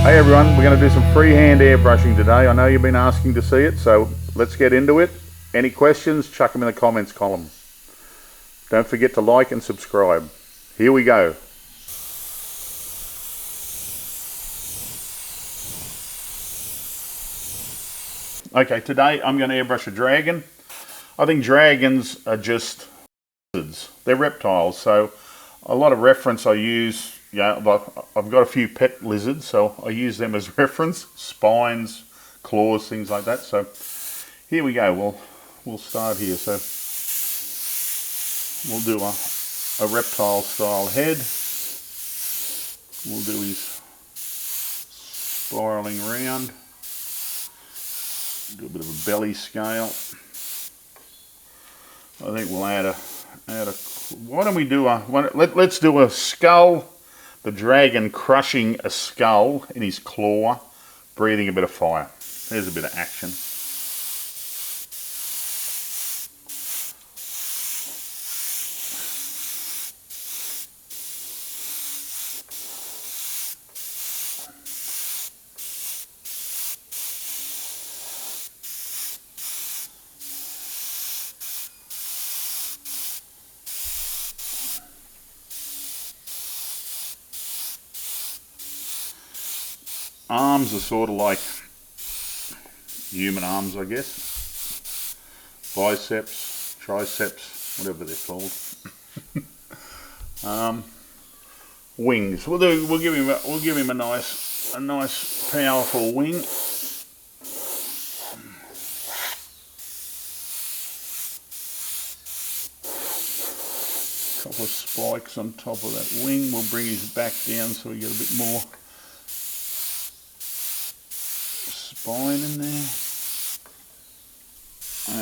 Hey everyone, we're going to do some freehand airbrushing today. I know you've been asking to see it, so let's get into it. Any questions, chuck them in the comments column. Don't forget to like and subscribe. Here we go. Okay, today I'm going to airbrush a dragon. I think dragons are just lizards. They're reptiles, so a lot of reference I use. Yeah, like I've got a few pet lizards, so I use them as reference. Spines, claws, things like that. So here we go. We'll start here. So we'll do a reptile style head. We'll do his spiraling round. Do a bit of a belly scale. I think we'll add a. Why don't we do let's do a skull. The dragon crushing a skull in his claw, breathing a bit of fire. There's a bit of action. Arms are sort of like human arms, I guess. Biceps, triceps, whatever they're called. Wings. We'll give him a nice powerful wing. Couple of spikes on top of that wing. We'll bring his back down so we get a bit more spine in there,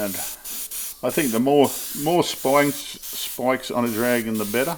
and I think the more spikes on a dragon, the better.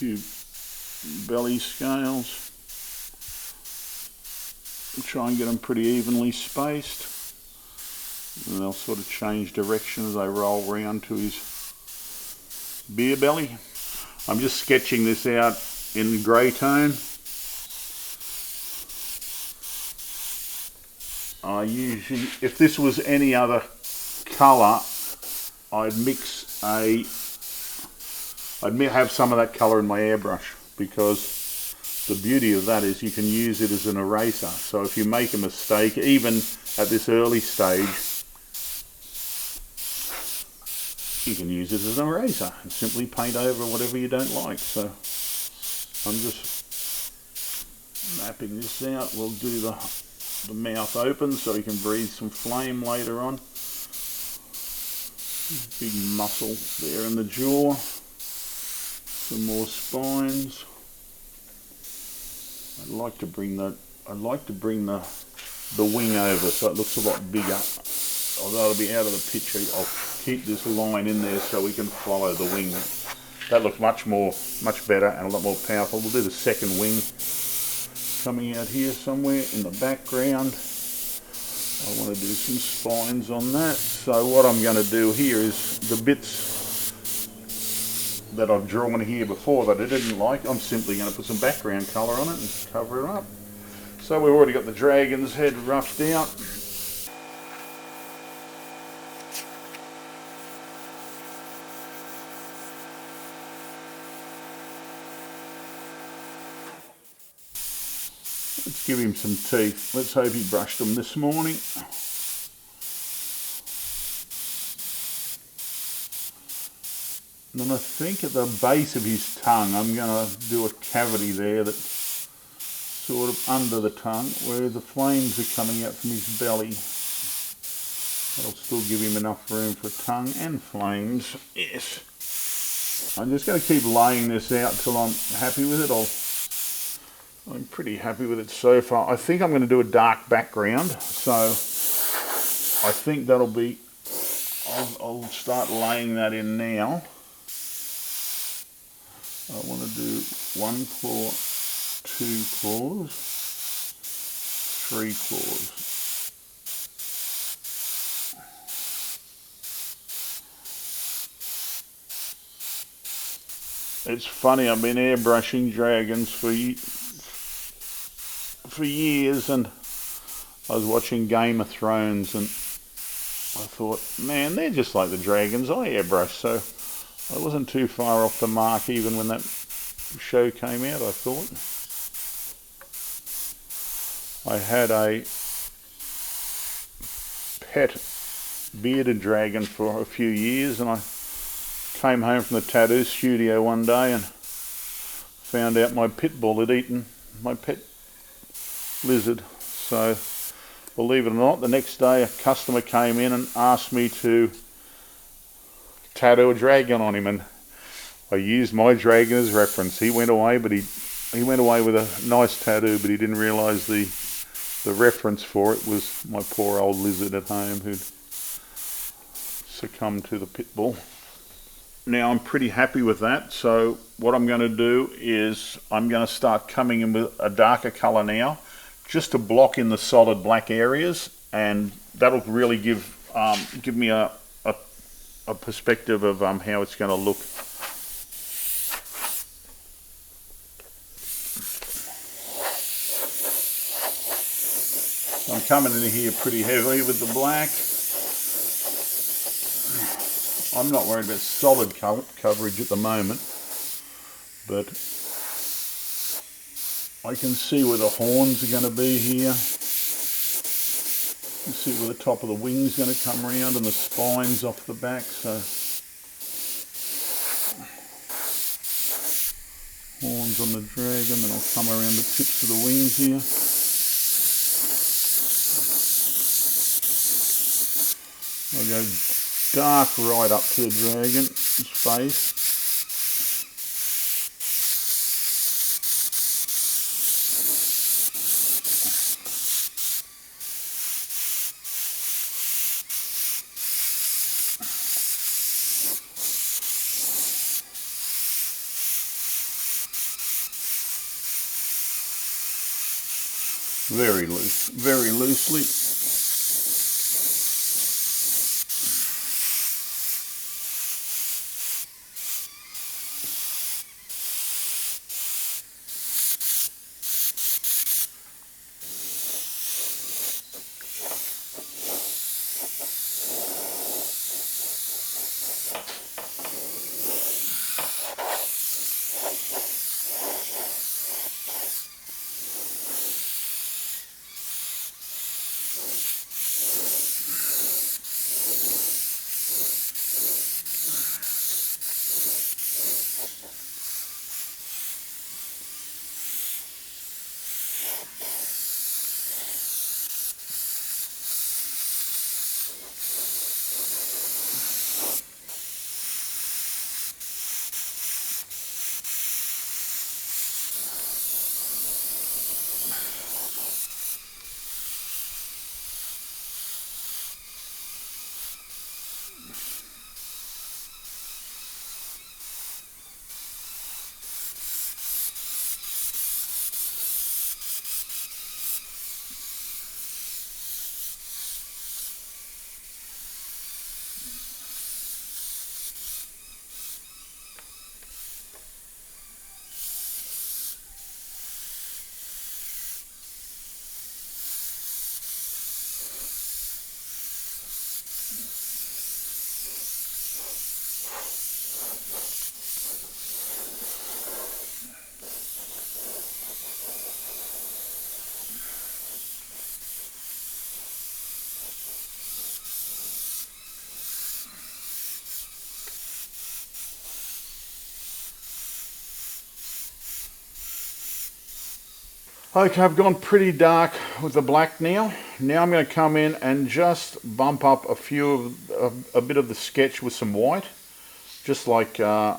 Few belly scales. We'll try and get them pretty evenly spaced, and they'll sort of change direction as they roll round to his beer belly. I'm just sketching this out in grey tone. I usually, if this was any other colour, I'd have some of that colour in my airbrush, because the beauty of that is you can use it as an eraser. So if you make a mistake, even at this early stage, you can use it as an eraser and simply paint over whatever you don't like. So I'm just mapping this out. We'll do the mouth open so he can breathe some flame later on. Big muscle there in the jaw. Some more spines. I'd like to bring the wing over so it looks a lot bigger. Although it'll be out of the picture, I'll keep this line in there so we can follow the wing. That looks much better and a lot more powerful. We'll do the second wing coming out here somewhere in the background. I want to do some spines on that. So what I'm going to do here is the bits that I've drawn here before that I didn't like, I'm simply going to put some background colour on it and cover it up. So we've already got the dragon's head roughed out. Let's give him some teeth. Let's hope he brushed them this morning. And then I think at the base of his tongue, I'm going to do a cavity there that's sort of under the tongue, where the flames are coming out from his belly. That'll still give him enough room for tongue and flames. Yes. I'm just going to keep laying this out till I'm happy with it. I'm pretty happy with it so far. I think I'm going to do a dark background, so I think that'll be, I'll start laying that in now. I want to do 1 claw, 2 claws, 3 claws. It's funny, I've been airbrushing dragons for years, and I was watching Game of Thrones and I thought, man, they're just like the dragons I airbrush, so I wasn't too far off the mark even when that show came out, I thought. I had a pet bearded dragon for a few years, and I came home from the tattoo studio one day and found out my pit bull had eaten my pet lizard. So, believe it or not, the next day a customer came in and asked me to tattoo a dragon on him, and I used my dragon as reference. He went away, but he went away with a nice tattoo, but he didn't realise the reference for it was my poor old lizard at home who'd succumbed to the pit bull. Now I'm pretty happy with that, so what I'm going to do is I'm going to start coming in with a darker colour now, just to block in the solid black areas, and that'll really give me a perspective of how it's going to look. I'm coming in here pretty heavily with the black. I'm not worried about solid coverage at the moment, but I can see where the horns are going to be here. You can see where the top of the wing's going to come around and the spines off the back. So horns on the dragon, then I'll come around the tips of the wings here. I'll go dark right up to the dragon's face. Very loose, very loosely. Okay, I've gone pretty dark with the black now. Now I'm going to come in and just bump up a bit of the sketch with some white, just like a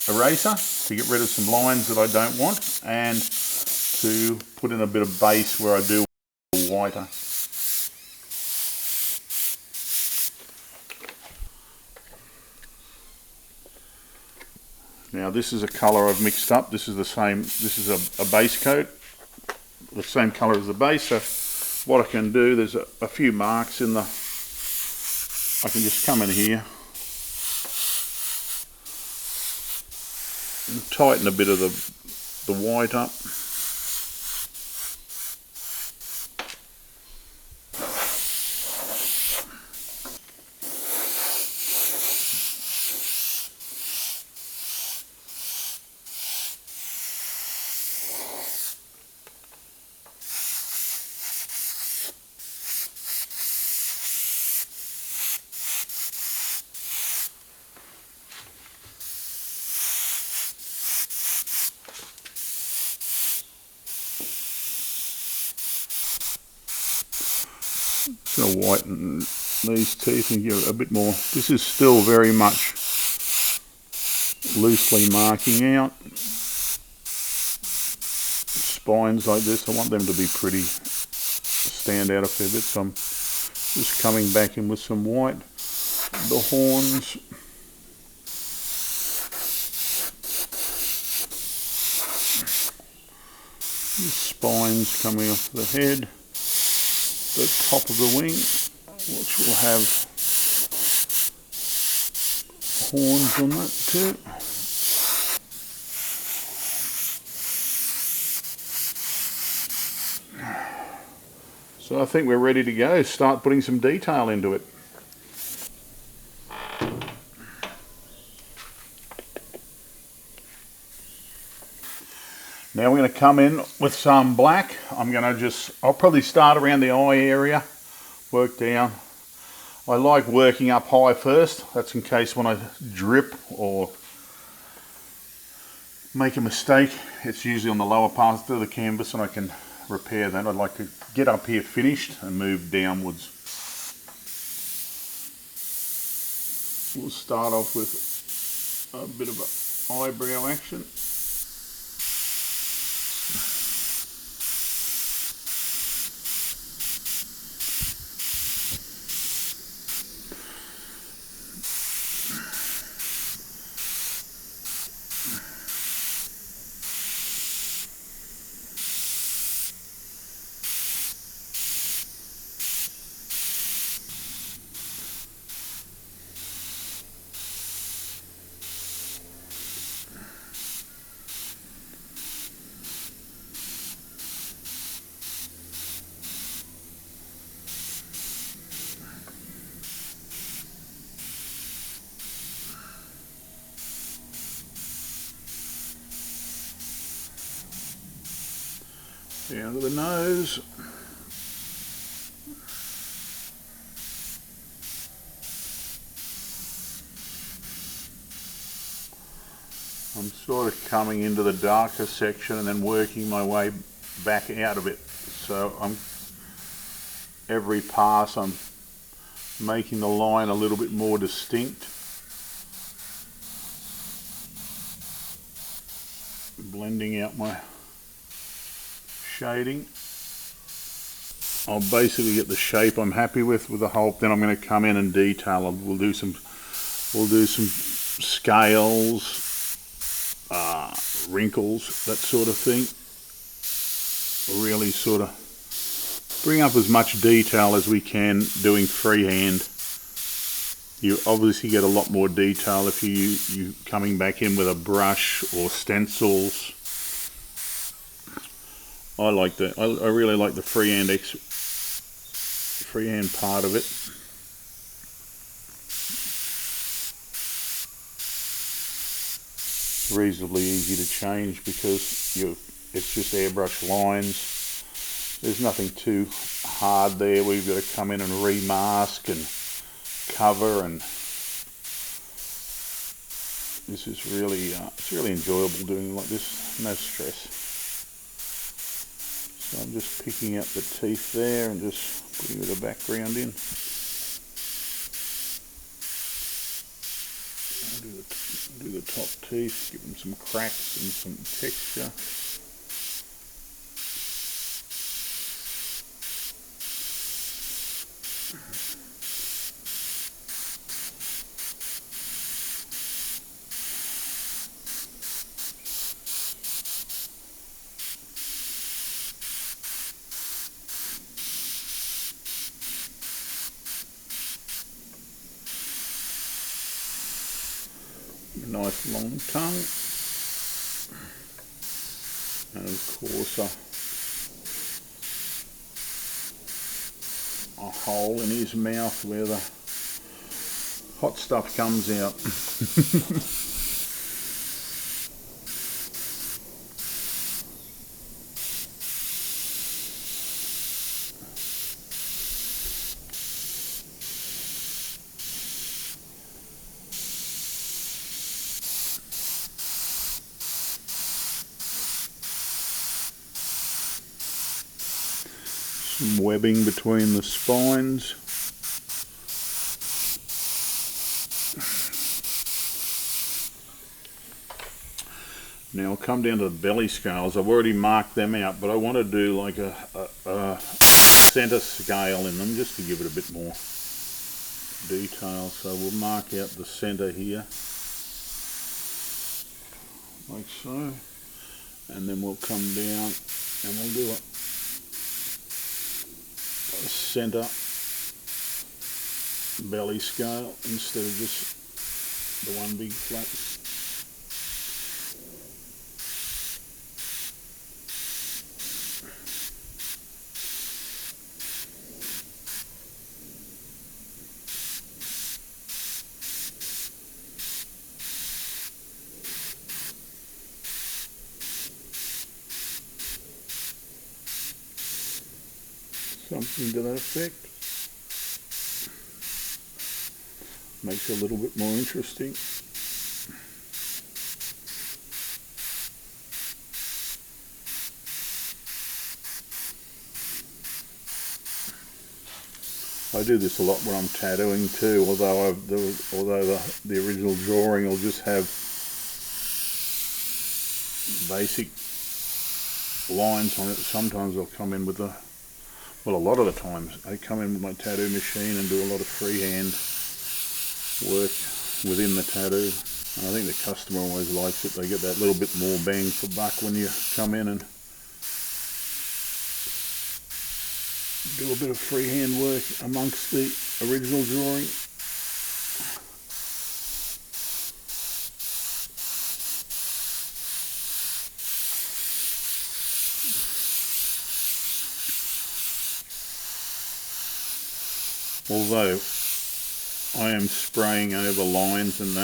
eraser to get rid of some lines that I don't want, and to put in a bit of base where I do whiter. Now this is a colour I've mixed up. This is the same, this is a base coat, the same colour as the base. So what I can do, there's a few marks in the, I can just come in here and tighten a bit of the white up. Just going to whiten these teeth and give it a bit more. This is still very much loosely marking out. Spines like this, I want them to be pretty, stand out a fair bit, so I'm just coming back in with some white. The horns. The spines coming off the head. The top of the wing, which will have horns on that too. So I think we're ready to go, start putting some detail into it. Now we're going to come in with some black. I'll probably start around the eye area, work down. I like working up high first. That's in case when I drip or make a mistake, it's usually on the lower part of the canvas and I can repair that. I'd like to get up here finished and move downwards. We'll start off with a bit of an eyebrow action. Down to the nose. I'm sort of coming into the darker section and then working my way back out of it. So every pass I'm making the line a little bit more distinct. Blending out my shading. I'll basically get the shape I'm happy with the whole. Then I'm going to come in and detail. We'll do some scales, wrinkles, that sort of thing. Really sort of bring up as much detail as we can doing freehand. You obviously get a lot more detail if you coming back in with a brush or stencils. I like that. I really like the freehand part of it. Reasonably easy to change because it's just airbrush lines. There's nothing too hard there. We've got to come in and remask and cover, and this is really it's really enjoyable doing like this. No stress. So I'm just picking up the teeth there and just putting a bit of background in. I'll do Do the top teeth, give them some cracks and some texture. Nice long tongue, and of course a hole in his mouth where the hot stuff comes out. Some webbing between the spines. Now I'll come down to the belly scales. I've already marked them out, but I want to do like a center scale in them just to give it a bit more detail. So we'll mark out the center here, like so, and then we'll come down and we'll do a center belly scale instead of just the one big flat. Something to that effect. Makes it a little bit more interesting. I do this a lot when I'm tattooing too, although the original drawing will just have basic lines on it. Sometimes I'll come in with a lot of the times I come in with my tattoo machine and do a lot of freehand work within the tattoo. And I think the customer always likes it. They get that little bit more bang for buck when you come in and do a bit of freehand work amongst the original drawing. Although I am spraying over lines and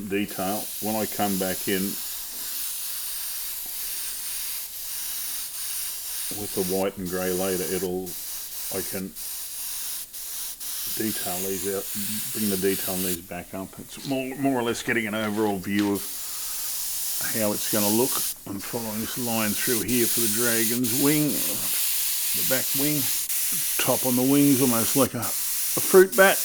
detail, when I come back in with the white and grey later, I can detail these out, bring the detail on these back up. It's more or less getting an overall view of how it's going to look. I'm following this line through here for the dragon's wing, the back wing. Top on the wings, almost like a fruit bat.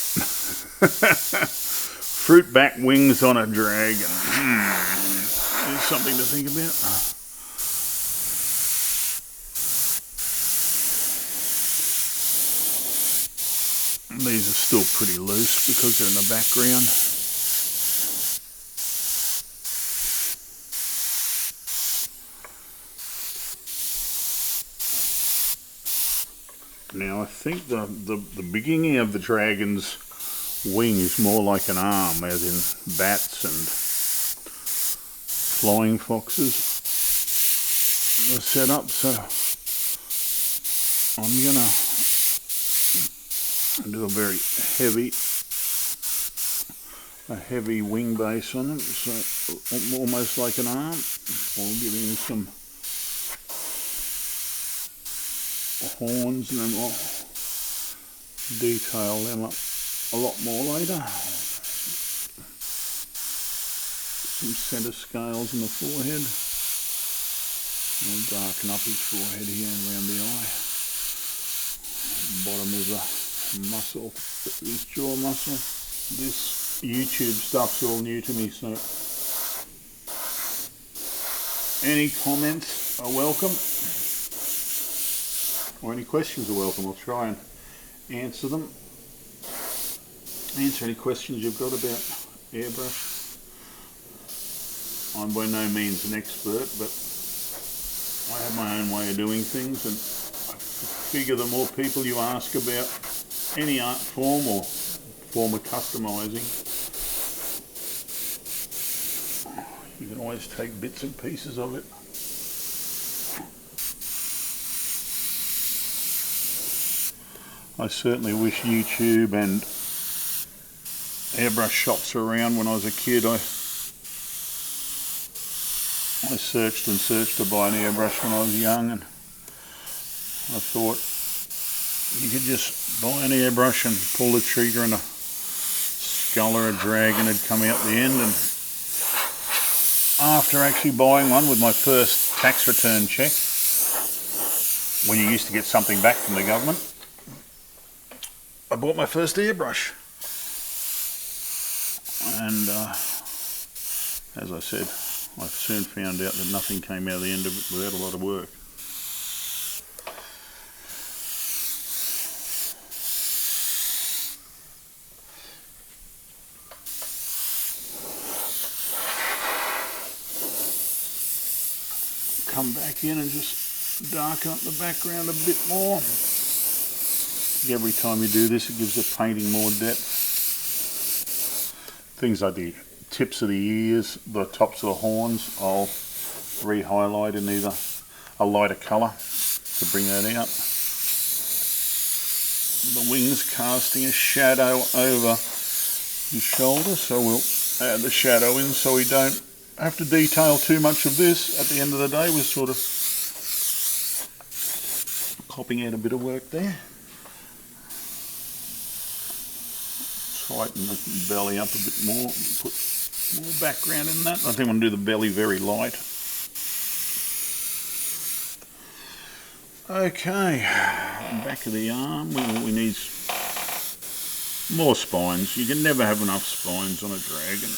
Fruit bat wings on a dragon. There's something to think about. These are still pretty loose because they're in the background. Now I think the beginning of the dragon's wing is more like an arm, as in bats and flying foxes are set up. So I'm gonna do a very heavy wing base on them, so almost like an arm, or giving some horns, and then I'll detail them up a lot more later. Some centre scales in the forehead. I'll darken up his forehead here and around the eye. Bottom of the muscle, his jaw muscle. This YouTube stuff's all new to me, so any comments are welcome, or any questions are welcome. I'll try and answer them. Answer any questions you've got about airbrush. I'm by no means an expert, but I have my own way of doing things, and I figure the more people you ask about any art form or form of customizing, you can always take bits and pieces of it. I certainly wish YouTube and airbrush shops were around when I was a kid. I searched and searched to buy an airbrush when I was young, and I thought you could just buy an airbrush and pull the trigger and a skull or a dragon had come out the end. And after actually buying one with my first tax return check, when you used to get something back from the government, I bought my first airbrush. And as I said, I soon found out that nothing came out of the end of it without a lot of work. Come back in and just darken up the background a bit more. Every time you do this, it gives the painting more depth. Things like the tips of the ears, the tops of the horns, I'll re-highlight in either a lighter colour to bring that out. The wings casting a shadow over his shoulder, so we'll add the shadow in so we don't have to detail too much of this. At the end of the day, we're sort of copping out a bit of work there. Tighten the belly up a bit more, put more background in that. I think I'm going to do the belly very light. Okay, back of the arm, we need more spines. You can never have enough spines on a dragon.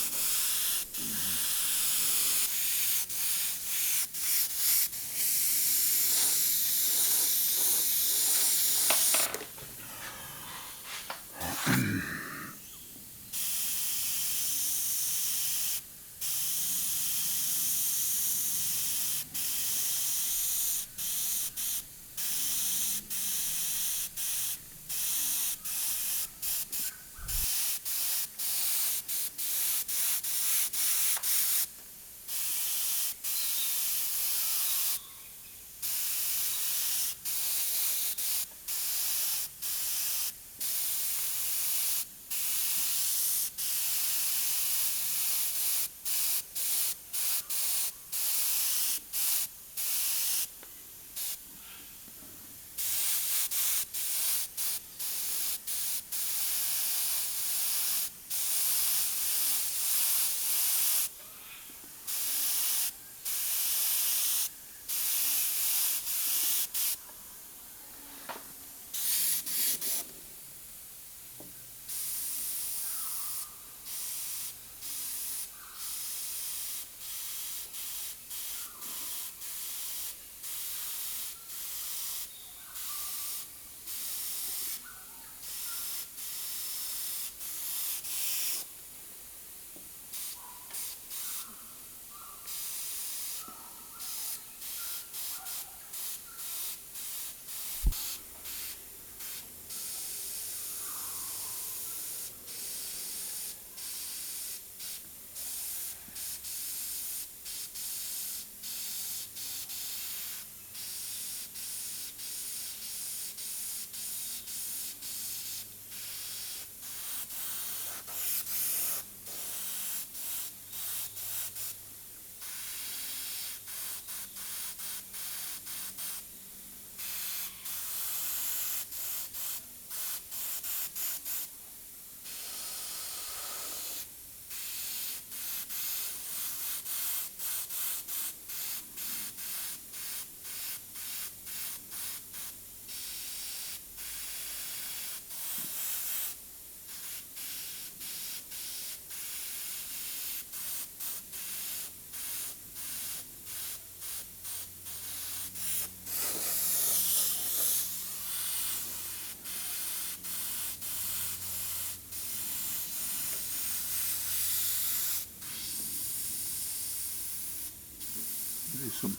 do some.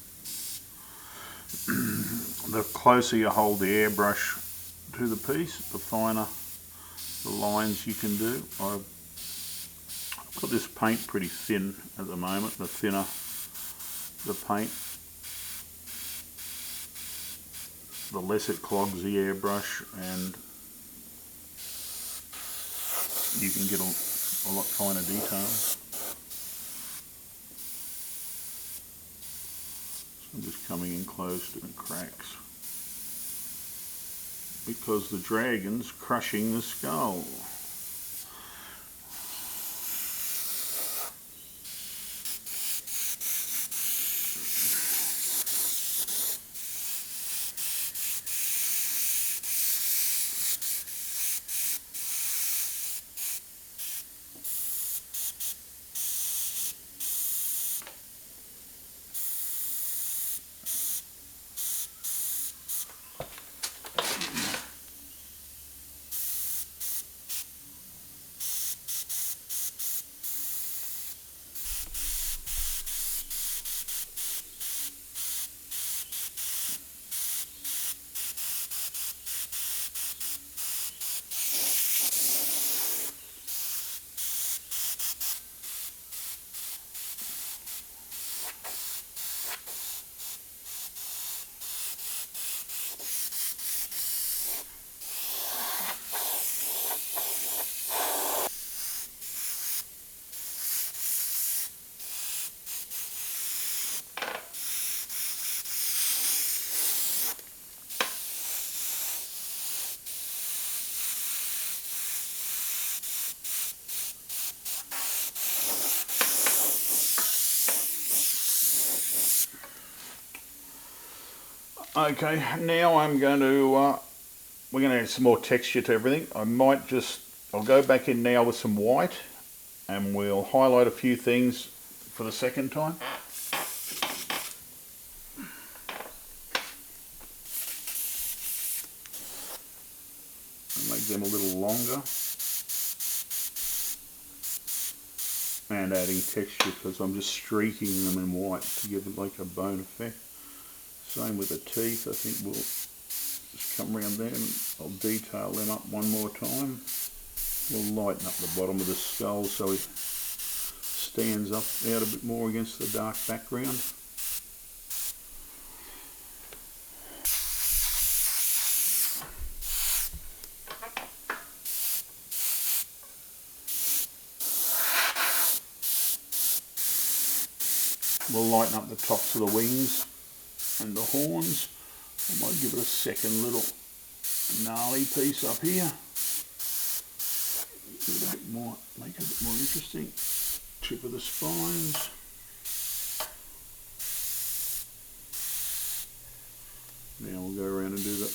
The closer you hold the airbrush to the piece, the finer the lines you can do. I've got this paint pretty thin at the moment. The thinner the paint, the less it clogs the airbrush, and you can get a lot finer details. So I'm just coming in close to the cracks because the dragon's crushing the skull. Okay, now I'm going to, we're going to add some more texture to everything. I'll go back in now with some white and we'll highlight a few things for the second time. Make them a little longer. And adding texture because I'm just streaking them in white to give it like a bone effect. Same with the teeth. I think we'll just come around there and I'll detail them up one more time. We'll lighten up the bottom of the skull so he stands up out a bit more against the dark background. We'll lighten up the tops of the wings and the horns. I might give it a second little gnarly piece up here. Give it a bit more, make it a bit more interesting. Tip of the spines. Now we'll go around and do the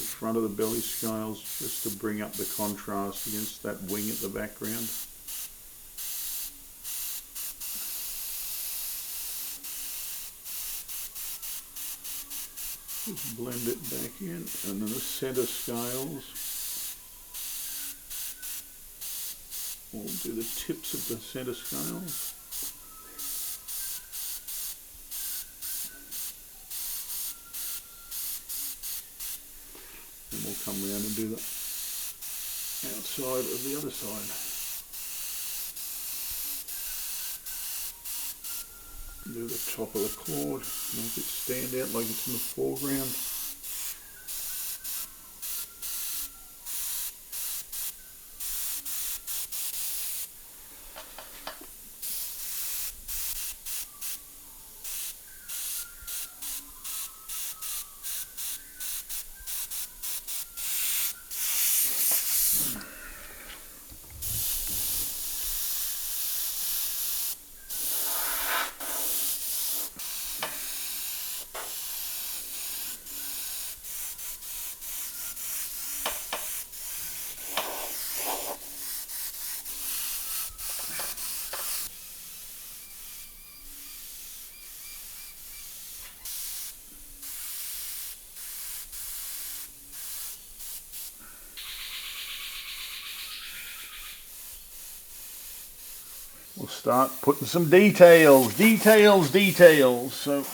front of the belly scales just to bring up the contrast against that wing at the background. Just blend it back in, and then the centre scales. We'll do the tips of the centre scales. And we'll come around and do the outside of the other side. Do the top of the claw, make it stand out like it's in the foreground. we'll start putting some details. So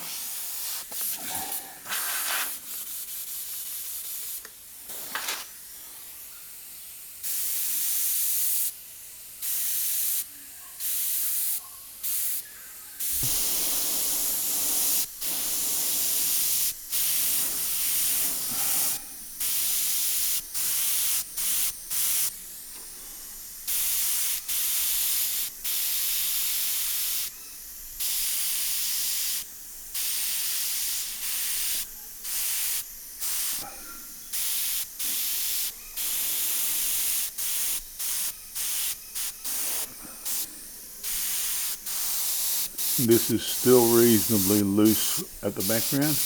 this is still reasonably loose at the background,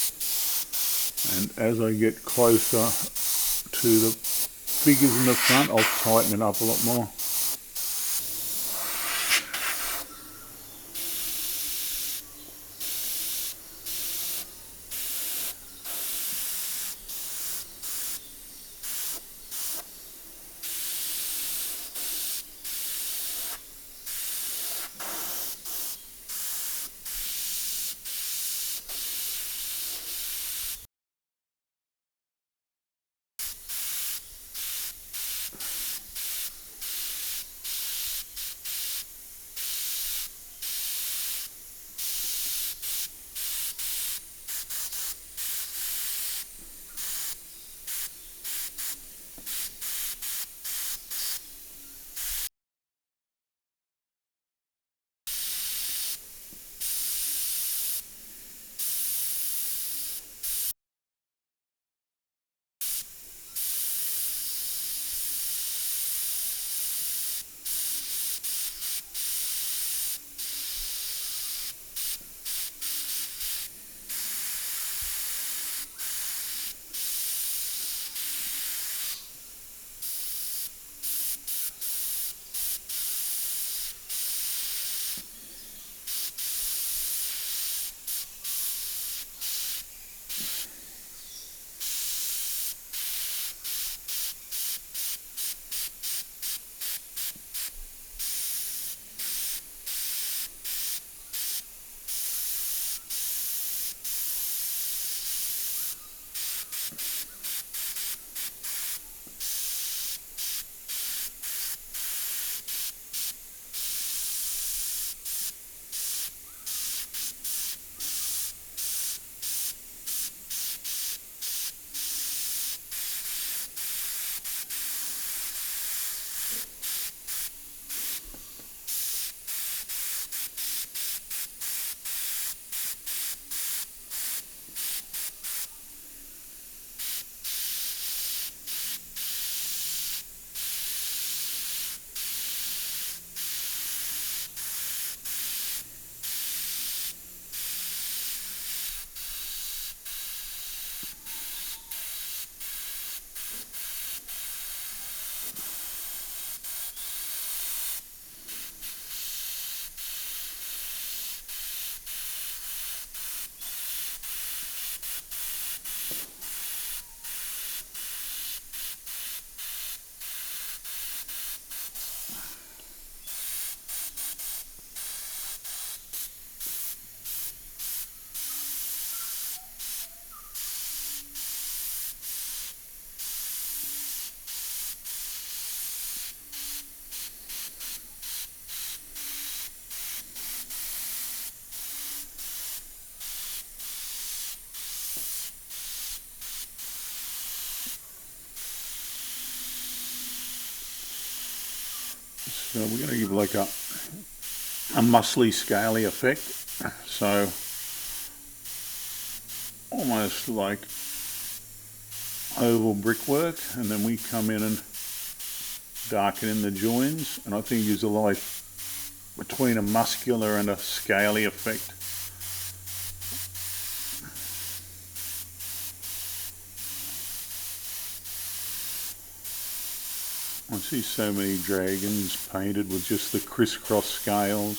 and as I get closer to the figures in the front, I'll tighten it up a lot more. So we're going to give like a muscly, scaly effect. So almost like oval brickwork, and then we come in and darken in the joins, and I think there's a line between a muscular and a scaly effect. I see so many dragons painted with just the crisscross scales.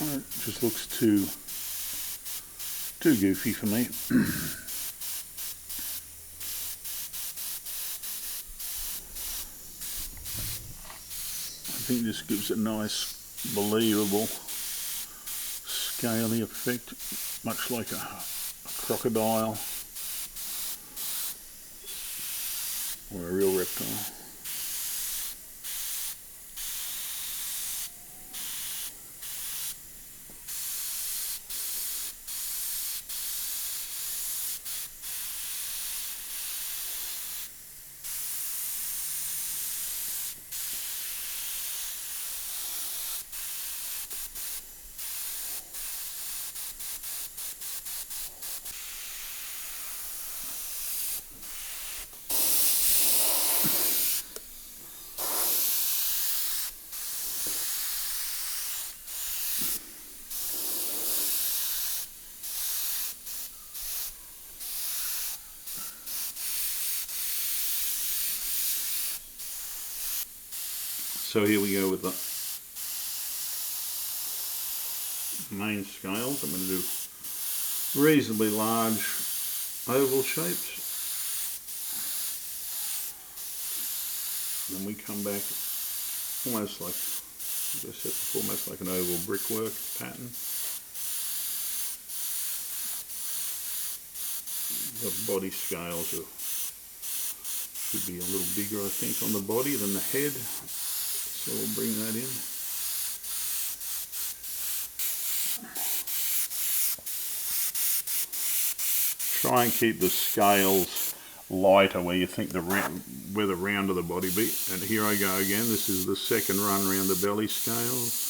It just looks too goofy for me. I think this gives a nice, believable, scaly effect, much like a crocodile or a real reptile. So here we go with the main scales. I'm going to do reasonably large oval shapes. Then we come back almost like, as I said before, almost like an oval brickwork pattern. The body scales should be a little bigger, I think, on the body than the head. So we'll bring that in. Try and keep the scales lighter where you think where the round of the body be. And here I go again. This is the second run around the belly scales.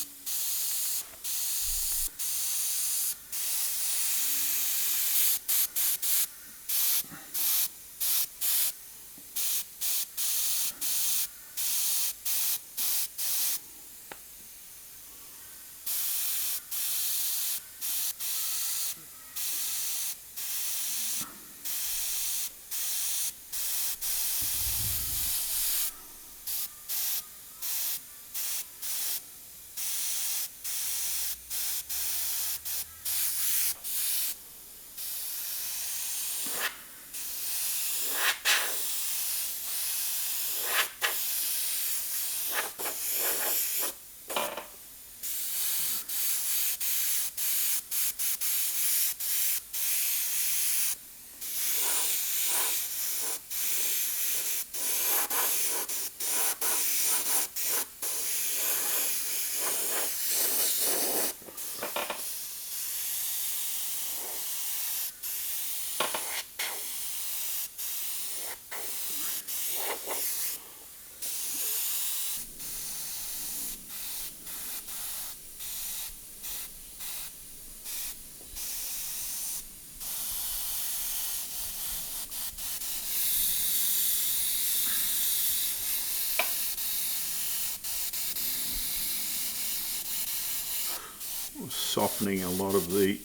Softening a lot of the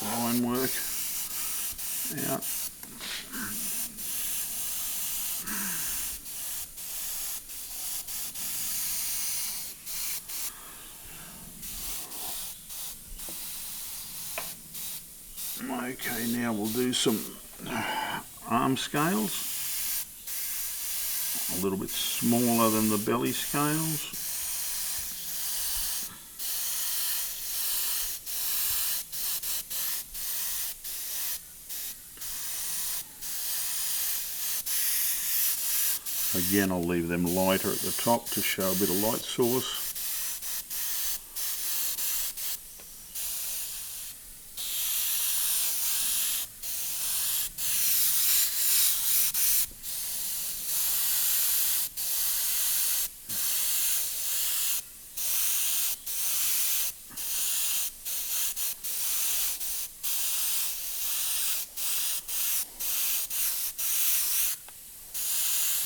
line work out. Okay, now we'll do some arm scales, a little bit smaller than the belly scales. Again, I'll leave them lighter at the top to show a bit of light source.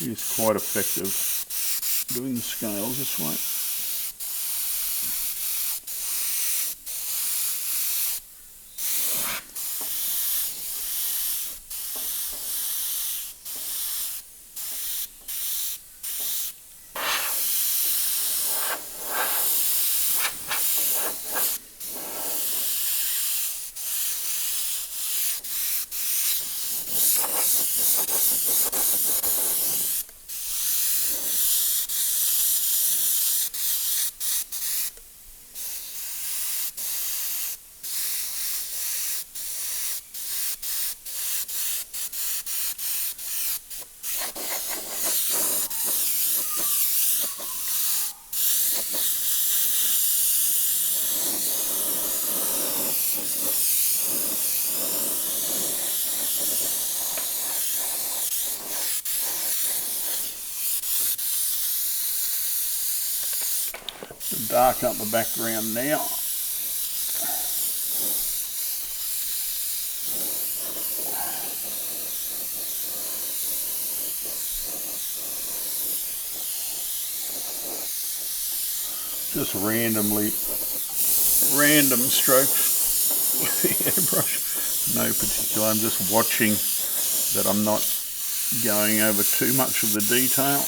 It's quite effective doing the scales this way. Dark up the background now. Just random strokes with the airbrush. No particular, I'm just watching that I'm not going over too much of the detail.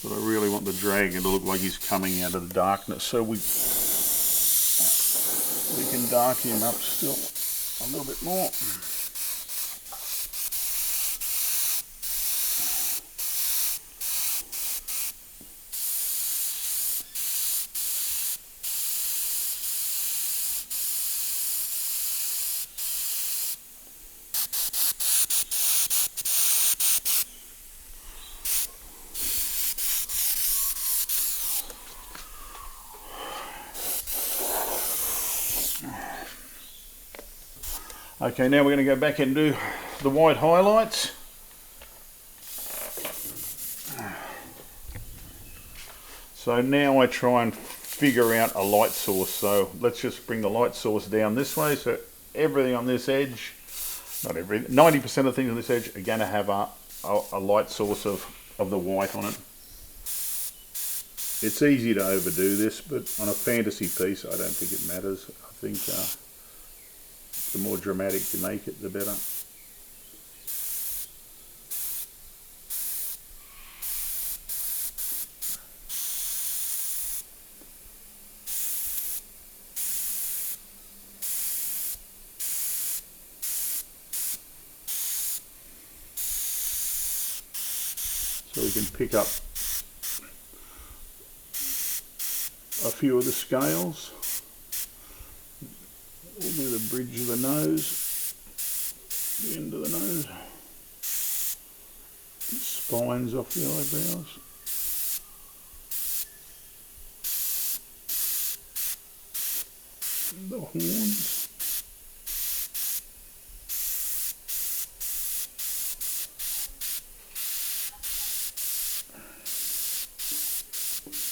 But I really want the dragon to look like he's coming out of the darkness, so we can darken him up still a little bit more. Okay, now we're going to go back and do the white highlights. So now I try and figure out a light source. So let's just bring the light source down this way. So everything on this edge, not everything, 90% of things on this edge are going to have a light source of the white on it. It's easy to overdo this, but on a fantasy piece, I don't think it matters. I think the more dramatic you make it, the better. So we can pick up a few of the scales. We'll do the bridge of the nose, the end of the nose, the spines off the eyebrows. The horns.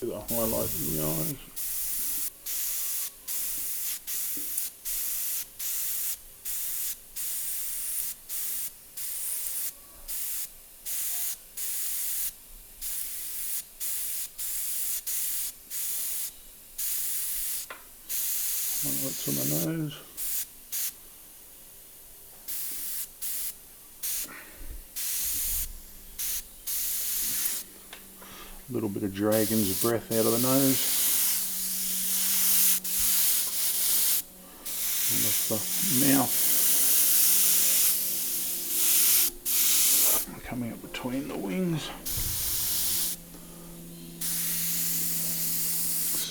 The highlight in the eyes. Highlights on the nose. A little bit of dragon's breath out of the nose. And off the mouth. Coming up between the wings.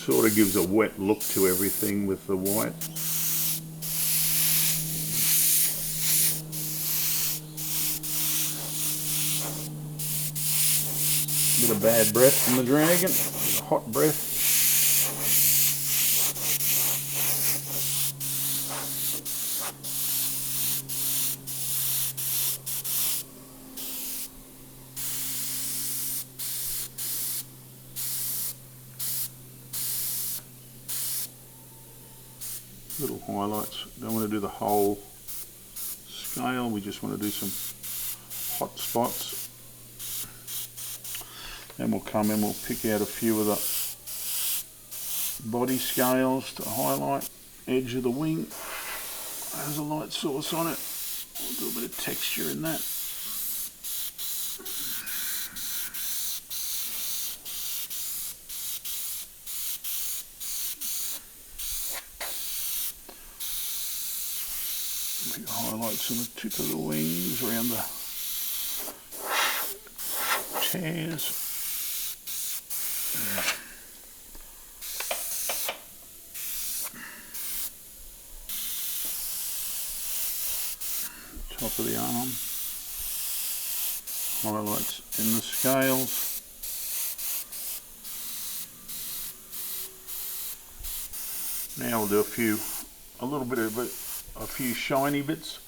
Sort of gives a wet look to everything with the white. Bit of bad breath from the dragon, hot breath. Little highlights. Don't want to do the whole scale, we just want to do some hot spots. Then we'll come in, we'll pick out a few of the body scales to highlight. Edge of the wing has a light source on it. We'll do a bit of texture in that. Big highlights on the tip of the wings, around the tears. Top of the arm, highlights in the scales. Now we'll do a few shiny bits.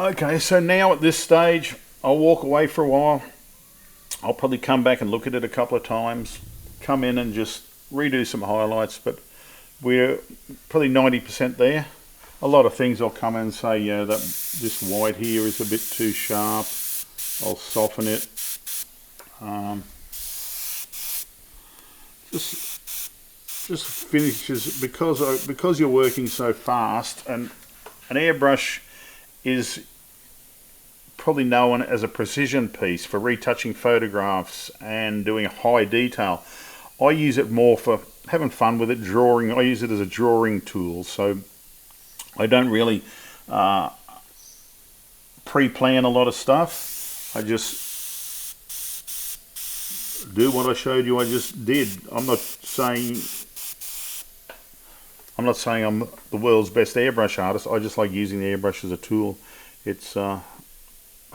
Okay, so now at this stage, I'll walk away for a while. I'll probably come back and look at it a couple of times, come in and just redo some highlights, but we're probably 90% there. A lot of things I'll come in and say, yeah, that this white here is a bit too sharp. I'll soften it. Just finishes, because you're working so fast, and an airbrush is probably known as a precision piece for retouching photographs and doing high detail. I use it more for having fun with it, drawing. I use it as a drawing tool, so I don't really pre-plan a lot of stuff. I just do what I showed you I just did. I'm not saying I'm the world's best airbrush artist. I just like using the airbrush as a tool. It's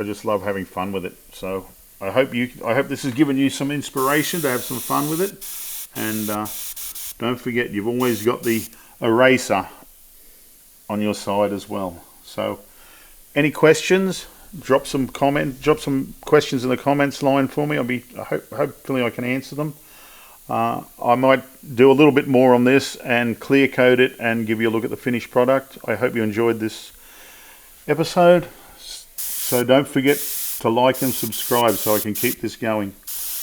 I just love having fun with it. So I hope this has given you some inspiration to have some fun with it. And don't forget, you've always got the eraser on your side as well. So any questions, drop some questions in the comments line for me. Hopefully I can answer them. I might do a little bit more on this and clear coat it and give you a look at the finished product. I hope you enjoyed this episode. So don't forget to like and subscribe so I can keep this going.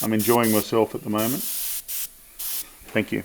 I'm enjoying myself at the moment. Thank you.